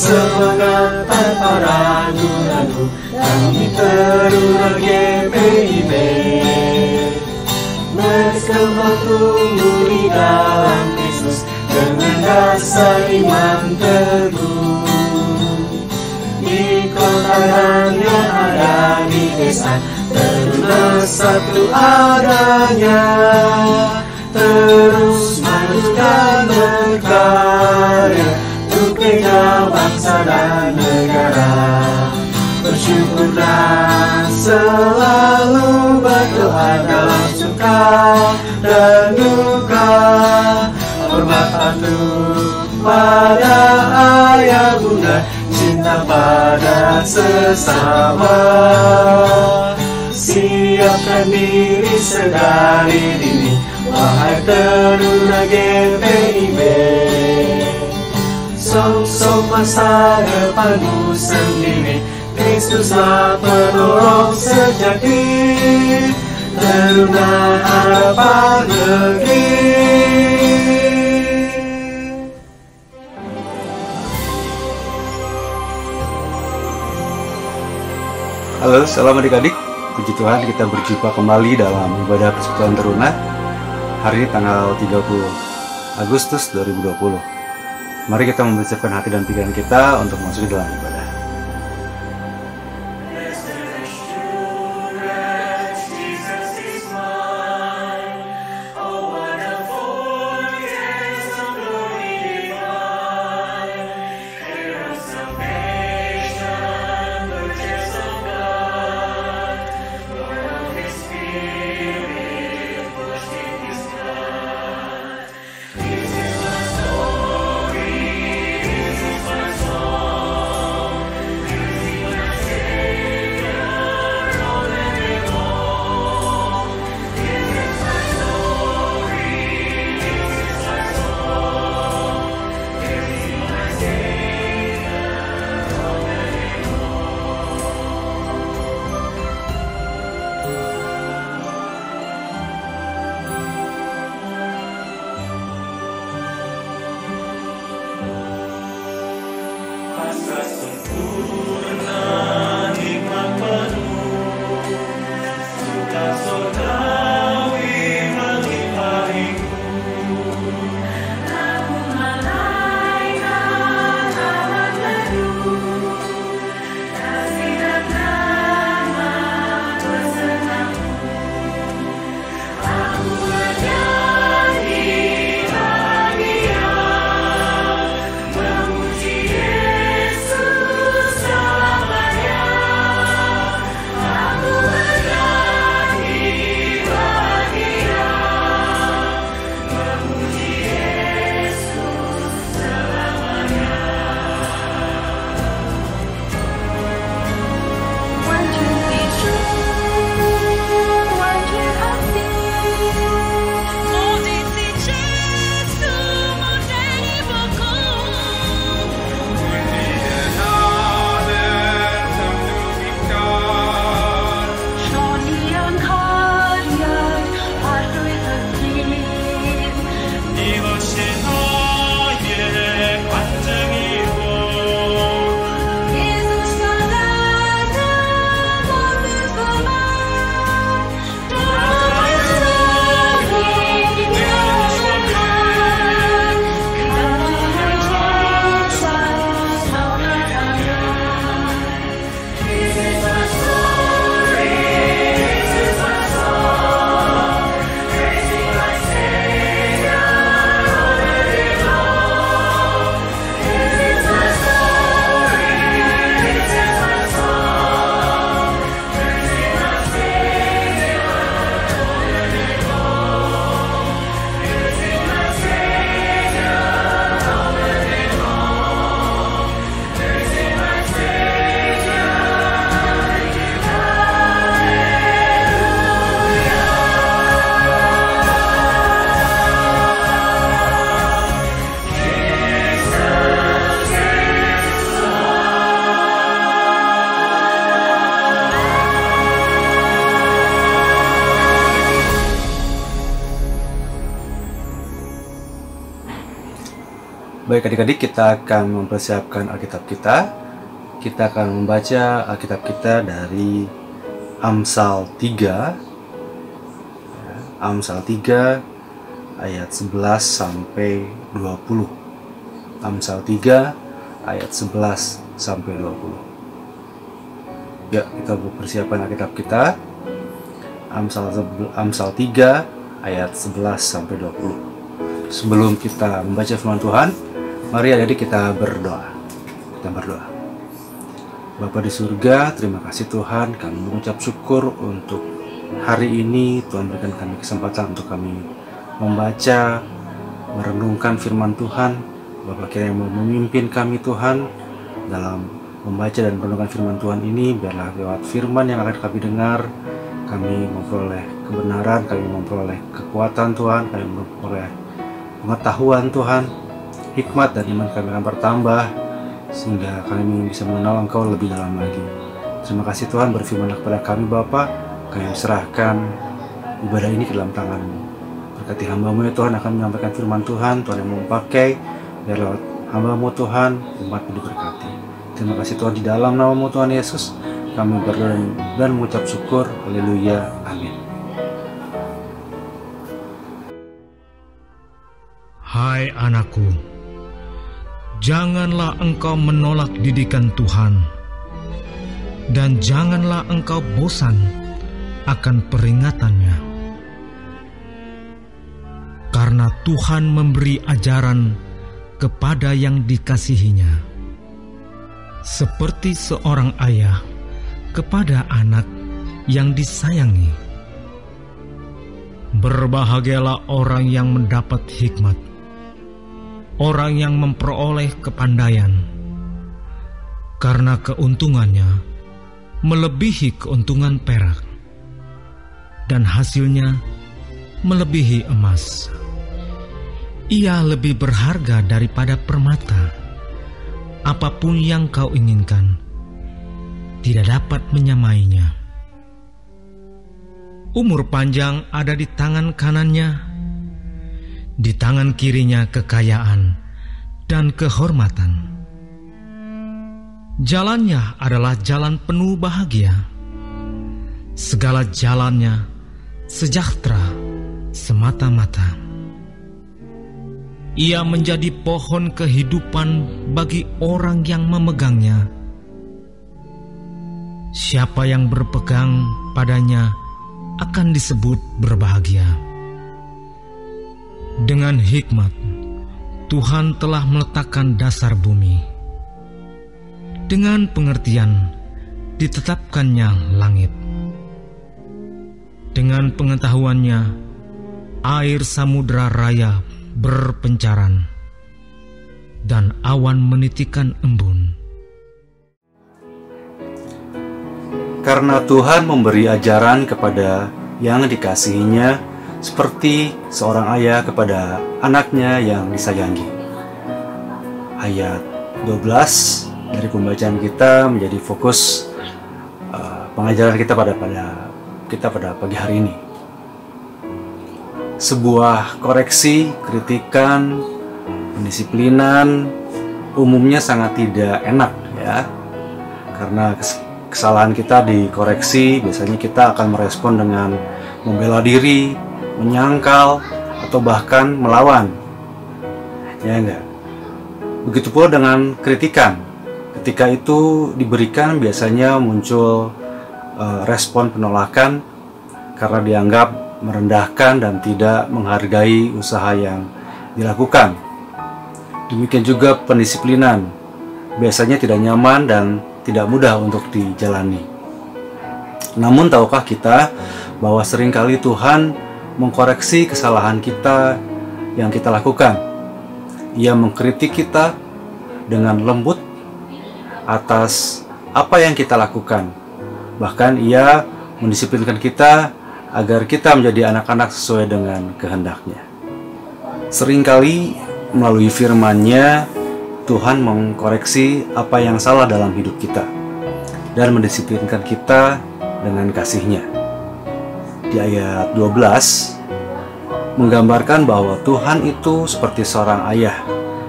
semangat tanpa ragu-ragu, kami Teruna GPIB berkembang tumbuh di dalam Kristus dengan dasar iman teguh. Di kota dan yang ada di desa, Teruna satu adanya, terus maju dan berkarya untuk bina bangsa dan negara. Bersyukurlah selalu, berdoa dalam suka dan duka, hormat patuh pada ayah bunda, cinta pada sesama. Siapkan diri sedari dini, wahai Teruna GPIB. Sok-sok masa depanmu sendiri, Kristuslah penolong sejati, Teruna harapan negeri. Halo, salam adik-adik. Puji Tuhan, kita berjumpa kembali dalam ibadah persekutuan Teruna hari ini tanggal 30 Agustus 2020. Mari kita mempersiapkan hati dan pikiran kita untuk masuk ke dalam ibadah. Baik adik-adik, kita akan mempersiapkan Alkitab kita. Kita akan membaca Alkitab kita dari Amsal 3. Amsal 3 ayat 11 sampai 20. Amsal 3 ayat 11 sampai 20. Ya, kita persiapkan Alkitab kita. Amsal 3 ayat 11 sampai 20. Sebelum kita membaca firman Tuhan, mari adik-adik kita berdoa. Kita berdoa. Bapa di surga, terima kasih Tuhan, kami mengucap syukur untuk hari ini. Tuhan berikan kami kesempatan untuk kami membaca, merenungkan firman Tuhan. Bapak kiranya mau memimpin kami Tuhan dalam membaca dan merenungkan firman Tuhan ini. Biarlah lewat firman yang akan kami dengar, kami memperoleh kebenaran, kami memperoleh kekuatan Tuhan, kami memperoleh pengetahuan Tuhan, hikmat dan iman kami akan bertambah, sehingga kami bisa mengenal Engkau lebih dalam lagi. Terima kasih Tuhan, berfirmanlah kepada kami Bapa. Kami serahkan ibadah ini ke dalam tangan-Mu. Berkati hamba-Mu ya Tuhan, akan menyampaikan firman Tuhan, Tuhan yang memakai, biar lewat hamba-Mu Tuhan, umat-Mu diberkati. Terima kasih Tuhan, di dalam nama-Mu Tuhan Yesus, kami berdoa dan mengucap syukur. Haleluya, amin. Hai anakku, janganlah engkau menolak didikan Tuhan, dan janganlah engkau bosan akan peringatannya. Karena Tuhan memberi ajaran kepada yang dikasihinya, seperti seorang ayah kepada anak yang disayangi. Berbahagialah orang yang mendapat hikmat, orang yang memperoleh kepandaian, karena keuntungannya melebihi keuntungan perak, dan hasilnya melebihi emas. Ia lebih berharga daripada permata. Apapun yang kau inginkan, tidak dapat menyamainya. Umur panjang ada di tangan kanannya, di tangan kirinya kekayaan dan kehormatan. Jalannya adalah jalan penuh bahagia. Segala jalannya sejahtera semata-mata. Ia menjadi pohon kehidupan bagi orang yang memegangnya. Siapa yang berpegang padanya akan disebut berbahagia. Dengan hikmat, Tuhan telah meletakkan dasar bumi. Dengan pengertian, ditetapkannya langit. Dengan pengetahuannya, air samudera raya berpencaran, dan awan menitikan embun. Karena Tuhan memberi ajaran kepada yang dikasihinya, seperti seorang ayah kepada anaknya yang disayangi. Ayat 12 dari pembacaan kita menjadi fokus pengajaran kita pada pagi hari ini. Sebuah koreksi, kritikan, pendisiplinan umumnya sangat tidak enak ya. Karena kesalahan kita dikoreksi, biasanya kita akan merespon dengan membela diri, menyangkal, atau bahkan melawan. Ya enggak? Begitu pula dengan kritikan. Ketika itu diberikan, biasanya muncul respon penolakan karena dianggap merendahkan dan tidak menghargai usaha yang dilakukan. Demikian juga pendisiplinan, biasanya tidak nyaman dan tidak mudah untuk dijalani. Namun tahukah kita bahwa seringkali Tuhan mengkoreksi kesalahan kita yang kita lakukan. Ia mengkritik kita dengan lembut atas apa yang kita lakukan. Bahkan Ia mendisiplinkan kita agar kita menjadi anak-anak sesuai dengan kehendaknya. Seringkali melalui firman-Nya, Tuhan mengkoreksi apa yang salah dalam hidup kita dan mendisiplinkan kita dengan kasih-Nya. Di ayat 12 menggambarkan bahwa Tuhan itu seperti seorang ayah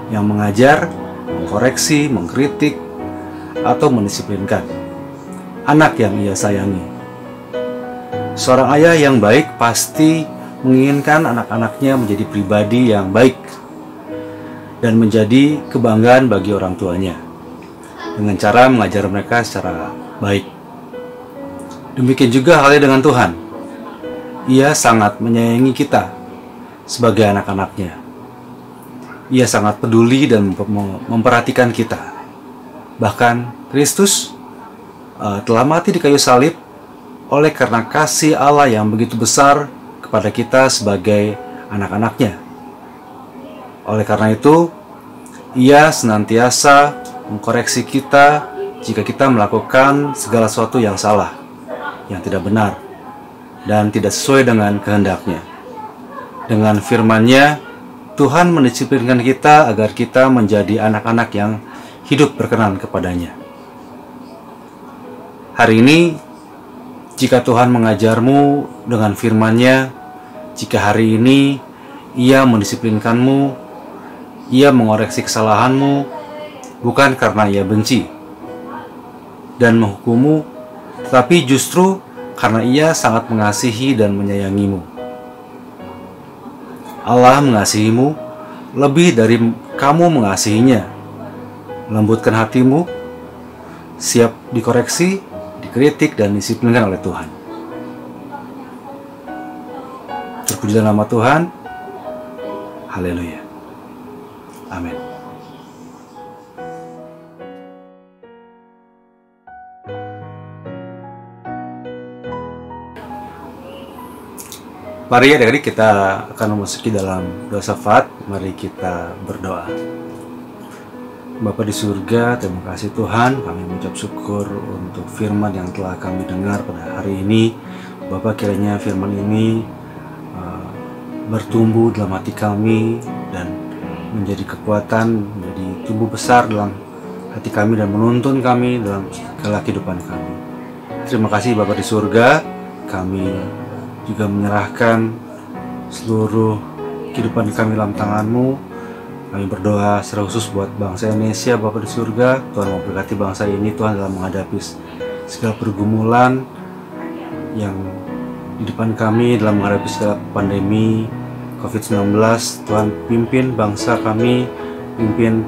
yang mengajar, mengkoreksi, mengkritik, atau mendisiplinkan anak yang ia sayangi. Seorang ayah yang baik pasti menginginkan anak-anaknya menjadi pribadi yang baik dan menjadi kebanggaan bagi orang tuanya dengan cara mengajar mereka secara baik. Demikian juga halnya dengan Tuhan. Ia sangat menyayangi kita sebagai anak-anaknya. Ia sangat peduli dan memperhatikan kita. Bahkan Kristus telah mati di kayu salib oleh karena kasih Allah yang begitu besar kepada kita sebagai anak-anaknya. Oleh karena itu, Ia senantiasa mengkoreksi kita jika kita melakukan segala sesuatu yang salah, yang tidak benar, dan tidak sesuai dengan kehendak-Nya. Dengan firman-Nya, Tuhan mendisiplinkan kita agar kita menjadi anak-anak yang hidup berkenan kepada-Nya. Hari ini, jika Tuhan mengajarmu dengan firman-Nya, jika hari ini Ia mendisiplinkanmu, Ia mengoreksi kesalahanmu, bukan karena Ia benci dan menghukummu, tetapi justru karena Ia sangat mengasihi dan menyayangimu. Allah mengasihimu lebih dari kamu mengasihinya. Lembutkan hatimu, siap dikoreksi, dikritik, dan disiplinkan oleh Tuhan. Terpujilah nama Tuhan. Haleluya. Amin. Mari adik-adik, kita akan memasuki dalam doa syafaat. Mari kita berdoa. Bapa di surga, terima kasih Tuhan, kami mengucap syukur untuk firman yang telah kami dengar pada hari ini. Bapa, kiranya firman ini bertumbuh dalam hati kami dan menjadi kekuatan, menjadi tumbuh besar dalam hati kami dan menuntun kami dalam segala kehidupan kami. Terima kasih Bapa di surga, kami juga menyerahkan seluruh kehidupan kami dalam tangan-Mu. Kami berdoa secara khusus buat bangsa Indonesia, Bapa di surga. Tuhan memberkati bangsa ini, Tuhan, dalam menghadapi segala pergumulan yang di depan kami, dalam menghadapi segala pandemi COVID-19. Tuhan, pimpin bangsa kami, pimpin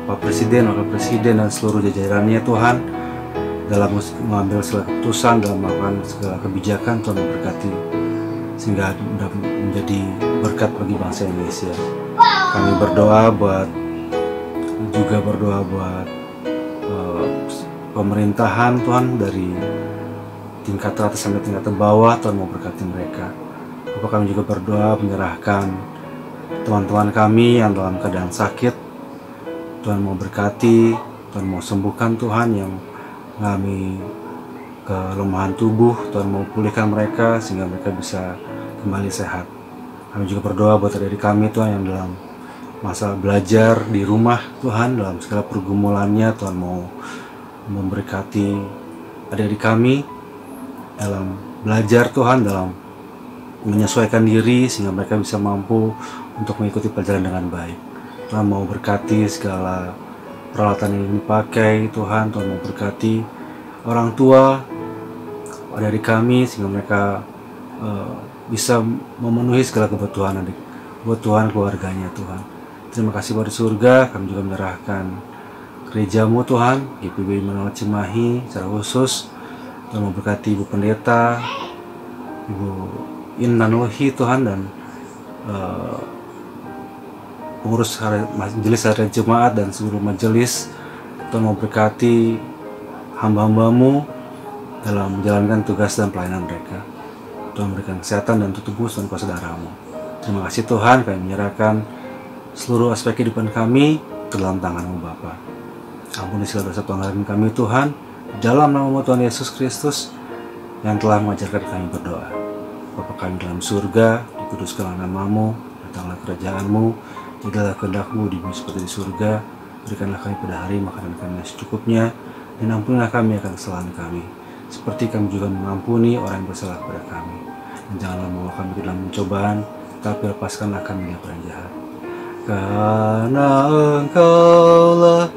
Pak Presiden, Wakil Presiden, dan seluruh jajarannya, Tuhan, dalam mengambil segala keputusan, dalam melakukan segala kebijakan. Tuhan memberkati sehingga menjadi berkat bagi bangsa Indonesia. Kami berdoa buat pemerintahan, Tuhan, dari tingkat atas sampai tingkat bawah. Tuhan memberkati mereka. Bapak, kami juga berdoa menyerahkan teman-teman kami yang dalam keadaan sakit. Tuhan mau berkati, Tuhan mau sembuhkan, Tuhan, yang mengalami kelemahan tubuh. Tuhan mau pulihkan mereka sehingga mereka bisa kembali sehat. Kami juga berdoa buat adik-adik kami, Tuhan, yang dalam masa belajar di rumah, Tuhan, dalam segala pergumulannya. Tuhan mau memberkati adik-adik kami dalam belajar, Tuhan, dalam menyesuaikan diri sehingga mereka bisa mampu untuk mengikuti pelajaran dengan baik. Tuhan mau berkati segala peralatan yang dipakai, Tuhan. Tuhan mau berkati orang tua adik-adik kami sehingga mereka bisa memenuhi segala kebutuhan keluarganya, Tuhan. Terima kasih Bapa di surga, kami juga menyerahkan gereja-Mu, Tuhan, GPB Immanuel Cimahi secara khusus. Tuhan memberkati Ibu Pendeta, Ibu Innanuhi, Tuhan, dan pengurus majelis harian jemaat dan seluruh majelis. Tuhan memberkati hamba-hamba-Mu dalam menjalankan tugas dan pelayanan mereka. Tuhan berikan kesehatan dan tutubus dan kuasa darah-Mu. Terima kasih Tuhan, kami menyerahkan seluruh aspek kehidupan kami ke dalam tangan-Mu, Bapa. Ampuni segala dosa pelanggaran kami, Tuhan, dalam nama Tuhan Yesus Kristus yang telah mengajarkan kami berdoa. Bapa kami dalam surga, dikuduskanlah nama-Mu, datanglah kerajaan-Mu, jadilah kehendak-Mu di bumi seperti di surga. Berikanlah kami pada hari makanan kami yang secukupnya, dan ampunilah kami akan kesalahan kami, seperti kami juga mengampuni orang yang bersalah kepada kami. Dan janganlah membawa kami ke dalam pencobaan, tapi lepaskanlah kami dari yang jahat. karena Engkaulah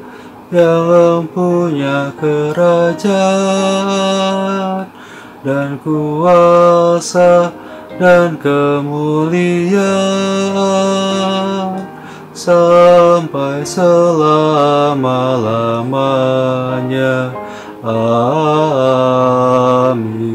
yang punya kerajaan dan kuasa dan kemuliaan sampai selama-lamanya. Amin.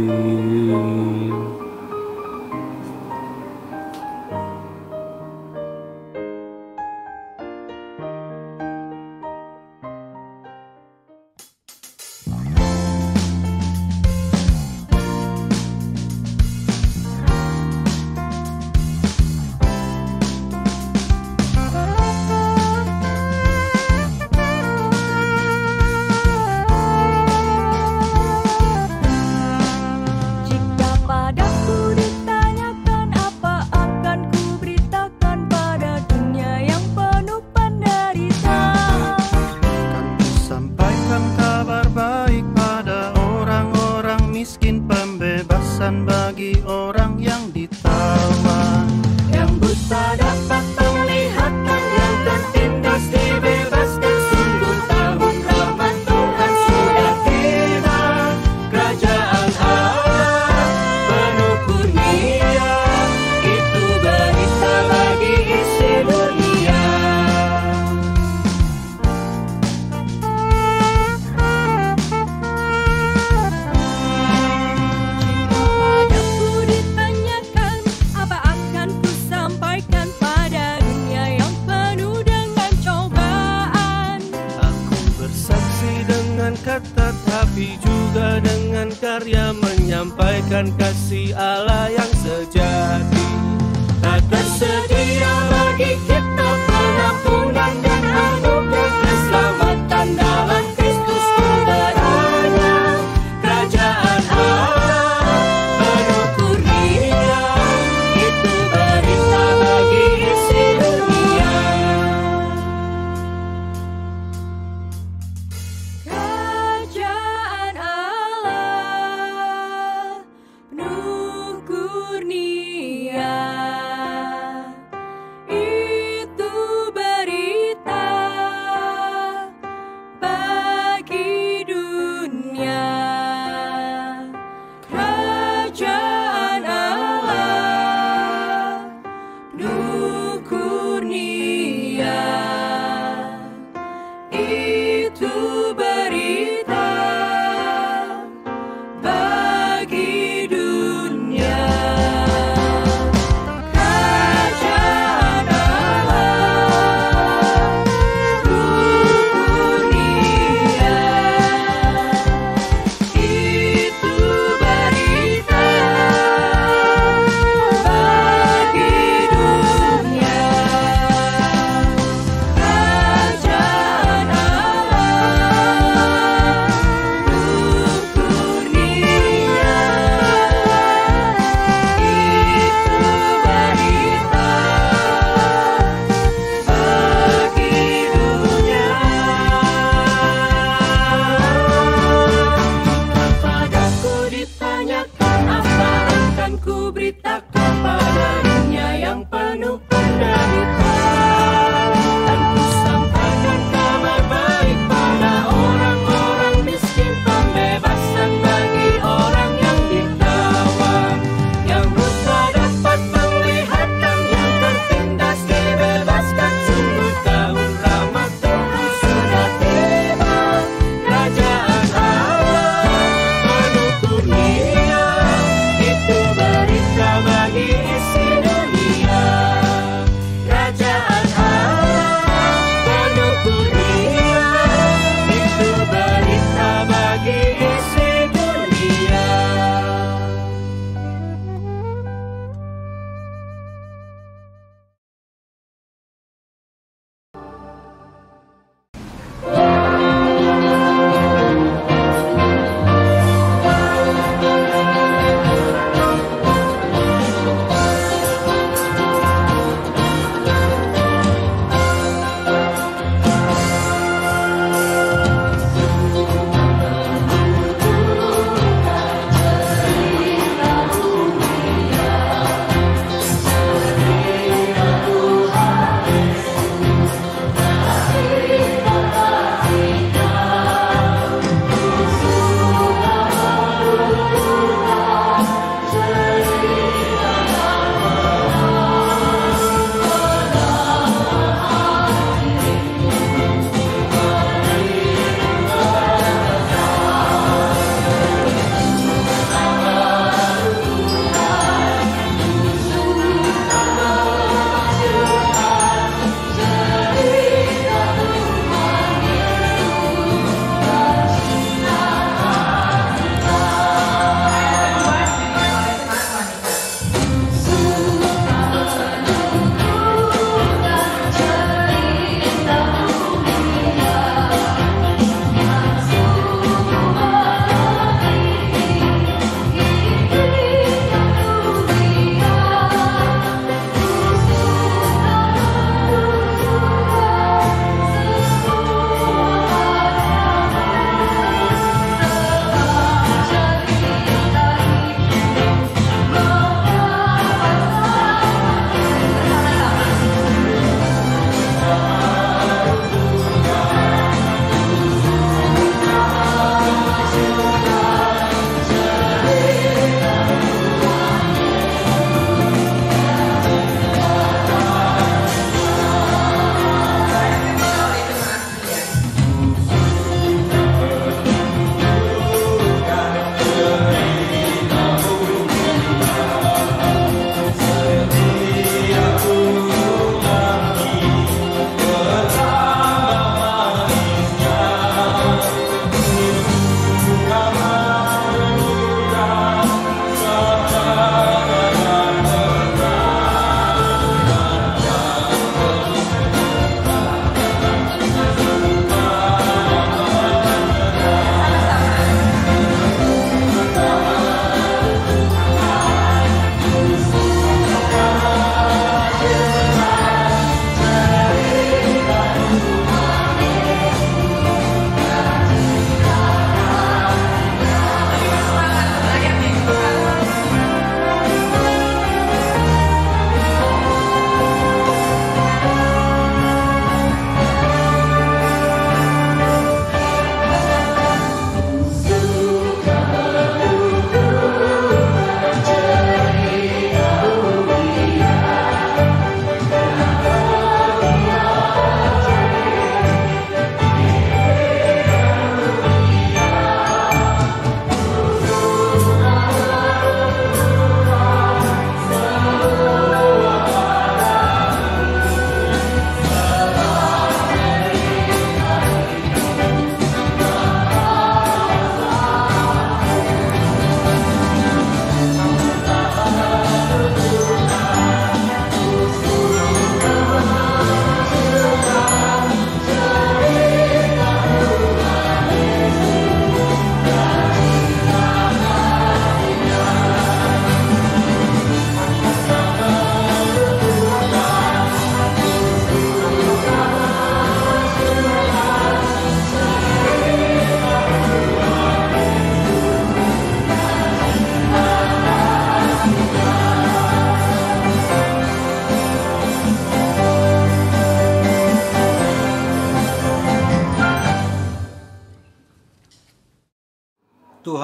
Jika padaku ditanyakan apa akan ku beritakan pada dunia yang penuh penderitaan. Kan ku sampaikan kabar baik pada orang-orang miskin, pembebasan bagi orang yang ditawan. Yang buta dapat penglihatan, yang tertindas dibebaskan. Sungguh tahun rahmat Tuhan sudah tiba. Kerajaan Allah penuh kurnia, itu berita bagi isi dunia. Padaku ditanyakan apa akan ku sampaikan pada dunia yang penuh dengan cobaan. Aku bersaksi dengan kata tapi juga dengan karya, menyampaikan kasih Allah yang sejati. Tak tersedia bagi kita pengampunan dan anugerah keselamatan dalam Kristus ku berada. Kerajaan Allah penuh kurnia, itu berita bagi isi dunia. Kerajaan Allah penuh kurnia, itu berita bagi dunia. Kerajaan Allah penuh kurnia, itu berita bagi dunia.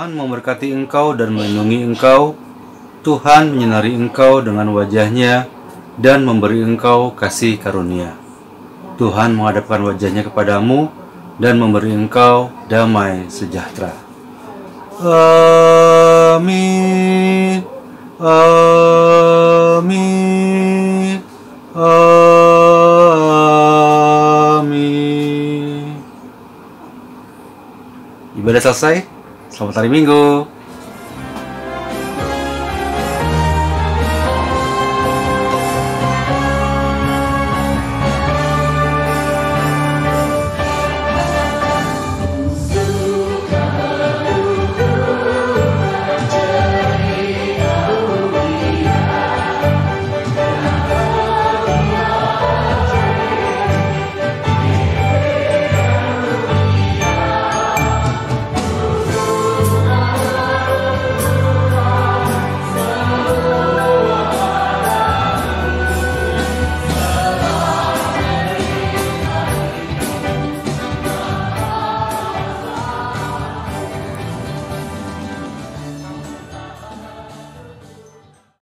Tuhan memberkati engkau dan melindungi engkau. Tuhan menyinari engkau dengan wajah-Nya dan memberi engkau kasih karunia. Tuhan menghadapkan wajah-Nya kepadamu dan memberi engkau damai sejahtera. Amin. Amin. Amin. Ibadah selesai. Selamat hari Minggu.